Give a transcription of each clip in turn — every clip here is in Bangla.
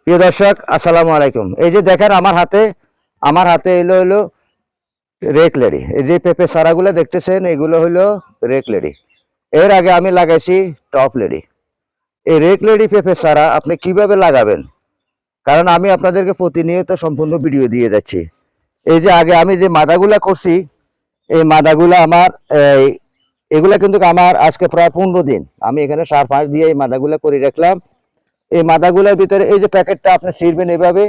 প্রিয় দর্শক, আসসালামু আলাইকুম। এই যে দেখেন আমার হাতে এলো হলো রেক লেডি। এই যে পেঁপে চারাগুলো দেখতেছেন, এগুলো হলো রেক লেডি। এর আগে আমি লাগাইছি টপ লেডি। এই রেক লেডি পেঁপে চারা আপনি কিভাবে লাগাবেন, কারণ আমি আপনাদেরকে প্রতিনিয়ত সম্পূর্ণ ভিডিও দিয়ে যাচ্ছি। এই যে আগে আমি যে মাদাগুলা করছি, এই মাদাগুলা আমার এগুলা কিন্তু আমার আজকে প্রায় 15 দিন আমি এখানে সার ফাঁস দিয়ে এই মাদাগুলা করে রাখলাম। এই মাদাগুলার ভিতরে এই যে প্যাকেটটা আপনি ছিঁড়বেন এভাবে।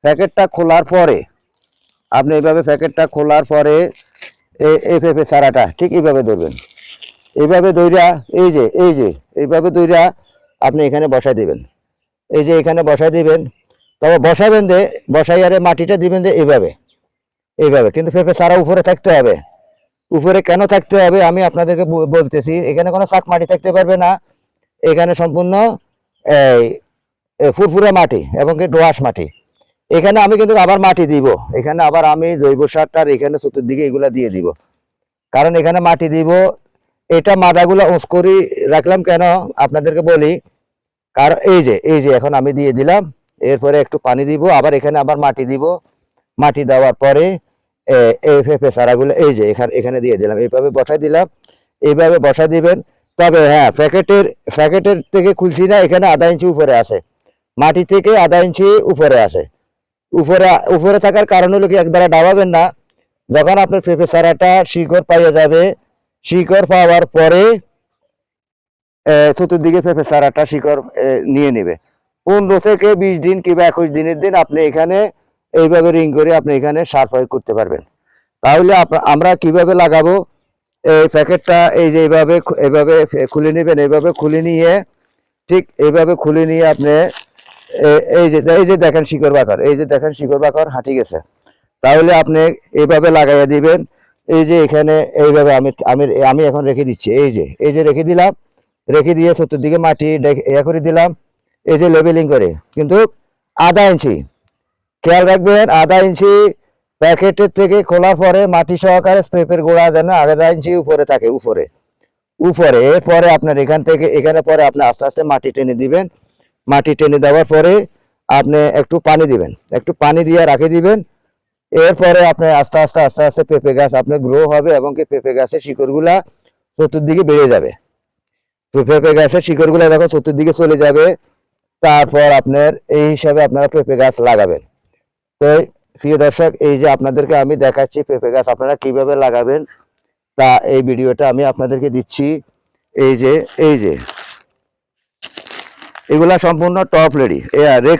প্যাকেটটা খোলার পরে আপনি এইভাবে প্যাকেটটা খোলার পরে এই পেঁপে চারাটা ঠিক এইভাবে ধরবেন। এইভাবে ধইরা এই যে এইভাবে ধইরা আপনি এখানে বসাই দিবেন। এই যে এখানে বসাই দিবেন, তবে বসাবেন যে বসাইয়ারে মাটিটা দিবেন যে এইভাবে কিন্তু পেঁপে চারা উপরে থাকতে হবে। উপরে কেন থাকতে হবে আমি আপনাদেরকে বলতেছি। এখানে কোনো চাক মাটি থাকতে পারবে না। এখানে সম্পূর্ণ এই ফুরফুরা মাটি এবং কি দোআঁশ মাটি। এখানে আমি কিন্তু আবার মাটি দিব, এখানে আবার আমি জৈব সারটার এখানে চতুর্দিকে এগুলা দিয়ে দিব, কারণ এখানে মাটি দিব। এটা মাদাগুলো উঁচ করে রাখলাম কেন আপনাদেরকে বলি, কারণ এই যে এখন আমি দিয়ে দিলাম। এরপরে একটু পানি দিব, আবার এখানে আবার মাটি দিব। মাটি দেওয়ার পরে এই পেঁপে চারাগুলো এই যে এখানে দিয়ে দিলাম, এইভাবে বসাই দিলাম। এইভাবে বসাই দিবেন। তবে হ্যাঁ, প্যাকেটের থেকে খুলছি না, এখানে আধা ইঞ্চি উপরে আছে, মাটি থেকে আধা ইঞ্চি উপরে আছে। উপরে উপরে থাকার কারণ হলো কি, একবারে ডাবাবেন না। যখন আপনার পেঁপে চারাটা শিকড় পাইয়ে যাবে, শিকড় পাওয়ার পরে চতুর্দিকে পেঁপে চারাটা শিকড় নিয়ে নেবে। 15 থেকে 20 দিন কিংবা 21 দিনের দিন আপনি এখানে এইভাবে রিং করে আপনি এখানে সার প্রয়োগ করতে পারবেন। তাহলে আমরা কিভাবে লাগাবো, এই প্যাকেটটা এই যে এইভাবে খুলে নেবেন। এইভাবে খুলে নিয়ে ঠিক এইভাবে খুলে নিয়ে আপনি এই যে দেখেন শিকড় বাকর, এই যে দেখেন শিকড় বাকর হাঁটি গেছে। তাহলে আপনি এইভাবে লাগাইয়া দিবেন। এই যে এখানে এইভাবে আমি আমি আমি এখন রেখে দিচ্ছি। এই যে রেখে দিলাম, রেখে দিয়ে চতুর্দিকে মাটি করে দিলাম। এই যে লেবেলিং করে, কিন্তু আধা ইঞ্চি খেয়াল রাখবেন, আধা ইঞ্চি প্যাকেটের থেকে খোলার পরে মাটি সহকারে পেঁপের গোড়া যেন আধা ইঞ্চি উপরে থাকে, উপরে উপরে। এরপরে আপনার এখান থেকে এখানে পরে আপনি আস্তে আস্তে মাটি টেনে দিবেন। মাটি টেনে দেওয়ার পরে আপনি একটু পানি দিবেন, একটু পানি দিয়ে রাখে দিবেন। এরপরে আপনি আস্তে আস্তে পেঁপে গাছ আপনার গ্রো হবে এবং কি পেঁপে গাছের শিকড়গুলা চতুর্দিকে বেড়ে যাবে। তো পেঁপে গাছের শিকড়গুলা যখন চতুর্দিকে চলে যাবে, তারপর আপনার এই হিসাবে আপনারা পেঁপে গাছ লাগাবেন। তো প্রিয় দর্শক, এই যে আপনাদেরকে আমি দেখাচ্ছি পেঁপে গাছ আপনারা কিভাবে লাগাবেন, তা এই ভিডিওটা আমি আপনাদেরকে দিচ্ছি। এই যে এগুলা সম্পূর্ণ টপ লেডি।